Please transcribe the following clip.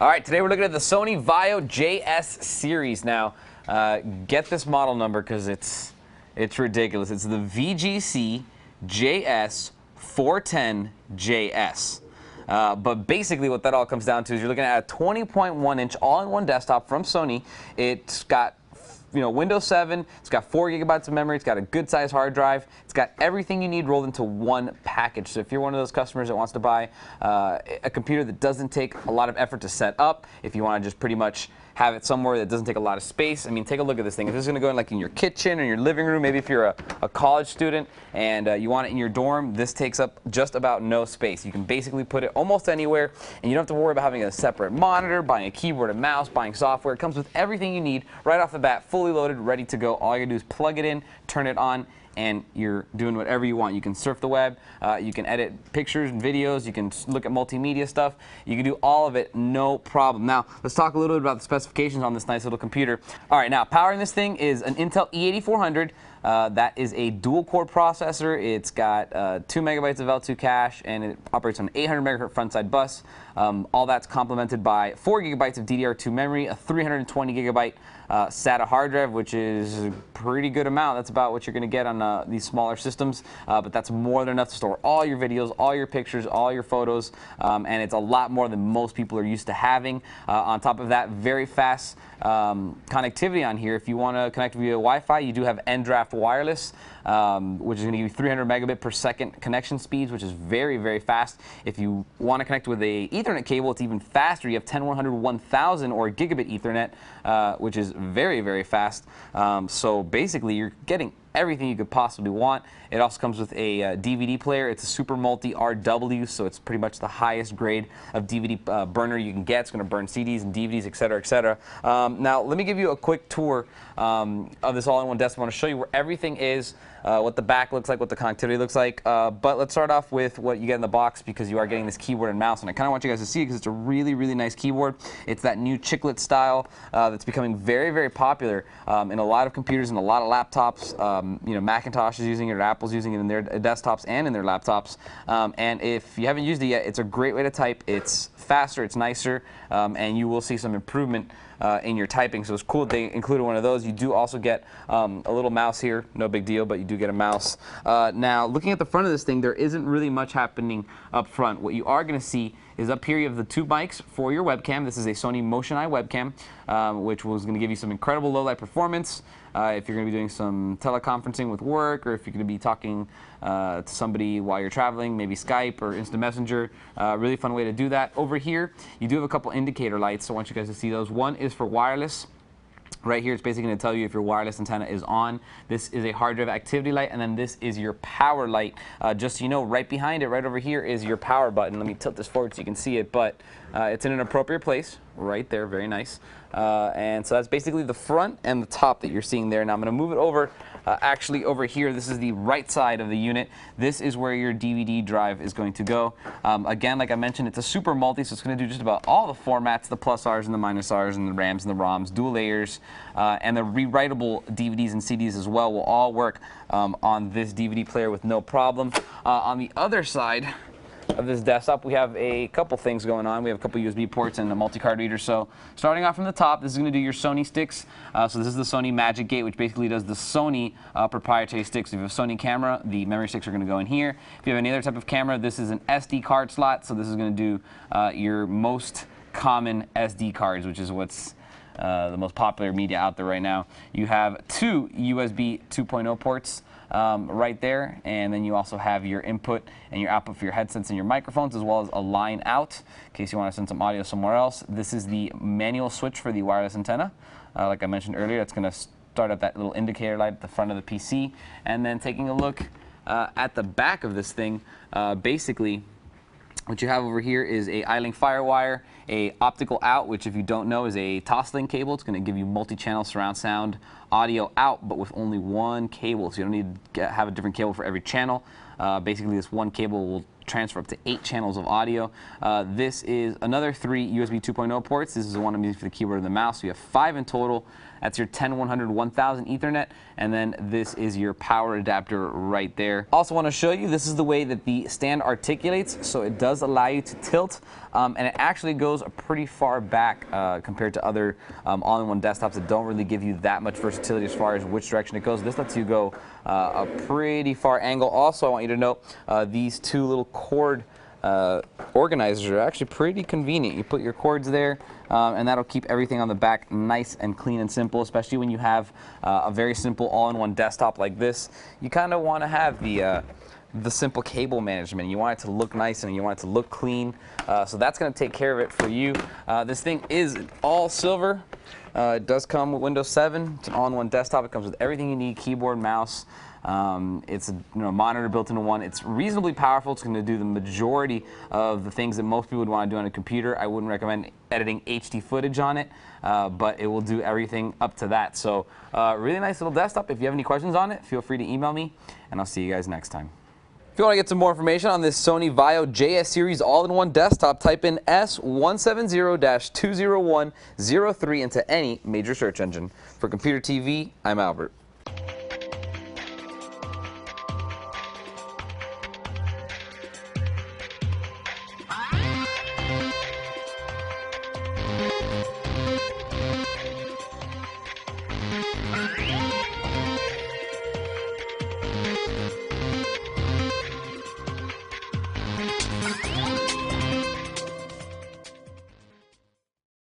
All right, today we're looking at the Sony VAIO JS series. Now, get this model number because it's ridiculous. It's the VGC JS 410JS. But basically what that all comes down to is you're looking at a 20.1-inch all-in-one desktop from Sony. It's got Windows 7, it's got 4 gigabytes of memory, it's got a good size hard drive, it's got everything you need rolled into one package. So if you're one of those customers that wants to buy a computer that doesn't take a lot of effort to set up, if you want to just pretty much have it somewhere that doesn't take a lot of space, I mean, take a look at this thing. If this is going to go in like in your kitchen or your living room, maybe if you're a college student and you want it in your dorm, this takes up just about no space. You can basically put it almost anywhere, and you don't have to worry about having a separate monitor, buying a keyboard and mouse, buying software. It comes with everything you need right off the bat, fully loaded, ready to go. All you do is plug it in, turn it on, and you're doing whatever you want. You can surf the web, you can edit pictures and videos, you can look at multimedia stuff, you can do all of it, no problem. Now, let's talk a little bit about the specifications on this nice little computer. All right, now, powering this thing is an Intel E8400. That is a dual-core processor. It's got 2 megabytes of L2 cache, and it operates on an 800 megahertz frontside bus. All that's complemented by 4 gigabytes of DDR2 memory, a 320 gigabyte SATA hard drive, which is a pretty good amount. That's about what you're going to get on these smaller systems, but that's more than enough to store all your videos, all your pictures, all your photos, and it's a lot more than most people are used to having. On top of that, very fast connectivity on here. If you want to connect via Wi-Fi, you do have N-Draft wireless, which is going to give you 300 megabit per second connection speeds, which is very, very fast. If you want to connect with a Ethernet cable, it's even faster. You have 10100, 1000, or gigabit Ethernet, which is very, very fast. So basically, you're getting everything you could possibly want. It also comes with a DVD player. It's a Super Multi RW, so it's pretty much the highest grade of DVD burner you can get. It's going to burn CDs and DVDs, et cetera, et cetera. Now, let me give you a quick tour of this all-in-one desktop. I want to show you where everything is, what the back looks like, what the connectivity looks like. But let's start off with what you get in the box, because you are getting this keyboard and mouse. And I kind of want you guys to see it because it's a really, really nice keyboard. It's that new chiclet style that's becoming very, very popular in a lot of computers and a lot of laptops. Macintosh is using it, or Apple's using it in their desktops and in their laptops. And if you haven't used it yet, it's a great way to type. It's faster, it's nicer, and you will see some improvement in your typing. So it's cool they included one of those. You do also get a little mouse here, no big deal, but you do get a mouse. Now, looking at the front of this thing, there isn't really much happening up front. What you are going to see is up here you have the 2 mics for your webcam. This is a Sony Motion Eye webcam, which was going to give you some incredible low light performance if you're going to be doing some teleconferencing with work, or if you're going to be talking to somebody while you're traveling, maybe Skype or Instant Messenger. Really fun way to do that. Over here, you do have a couple indicator lights, so I want you guys to see those. One is for wireless. Right here, it's basically going to tell you if your wireless antenna is on. This is a hard drive activity light, and then this is your power light. Just so you know, right behind it, right over here, is your power button. Let me tilt this forward so you can see it, but it's in an appropriate place, right there, very nice. And so that's basically the front and the top that you're seeing there. Now I'm going to move it over, actually over here. This is the right side of the unit. This is where your DVD drive is going to go. Again, like I mentioned, it's a Super Multi, so it's going to do just about all the formats, the plus Rs and the minus Rs and the RAMs and the ROMs, dual layers, and the rewritable DVDs and CDs as well will all work on this DVD player with no problem. On the other side of this desktop, we have a couple things going on. We have a couple USB ports and a multi-card reader. So starting off from the top, this is going to do your Sony sticks. So this is the Sony Magic Gate, which basically does the Sony proprietary sticks. If you have a Sony camera, the memory sticks are going to go in here. If you have any other type of camera, this is an SD card slot. So this is going to do your most common SD cards, which is what's the most popular media out there right now. You have 2 USB 2.0 ports right there, and then you also have your input and your output for your headsets and your microphones, as well as a line out in case you want to send some audio somewhere else. This is the manual switch for the wireless antenna. Like I mentioned earlier, it's going to start up that little indicator light at the front of the PC. And then taking a look at the back of this thing, basically what you have over here is a iLink FireWire, a optical out, which if you don't know is a Toslink cable. It's going to give you multi-channel surround sound audio out, but with only one cable, so you don't need to have a different cable for every channel. Basically, this one cable will transfer up to 8 channels of audio. This is another 3 USB 2.0 ports. This is the one I'm using for the keyboard and the mouse. So you have 5 in total. That's your 10100 1000 Ethernet, and then this is your power adapter right there. Also want to show you, this is the way that the stand articulates, so it does allow you to tilt, and it actually goes pretty far back compared to other all-in-one desktops that don't really give you that much versatility as far as which direction it goes. This lets you go a pretty far angle. Also, I want you to note these two little cord organizers are actually pretty convenient. You put your cords there, and that'll keep everything on the back nice and clean and simple, especially when you have a very simple all-in-one desktop like this. You kind of want to have the simple cable management. You want it to look nice and you want it to look clean, so that's going to take care of it for you. This thing is all silver. It does come with Windows 7. It's an all-in-one desktop. It comes with everything you need: keyboard, mouse. It's a monitor built into one. It's reasonably powerful. It's going to do the majority of the things that most people would want to do on a computer. I wouldn't recommend editing HD footage on it, but it will do everything up to that. So really nice little desktop. If you have any questions on it, feel free to email me, and I'll see you guys next time. If you want to get some more information on this SONY VAIO JS Series all-in-one desktop, type in S170-20103 into any major search engine. For Computer TV, I'm Albert.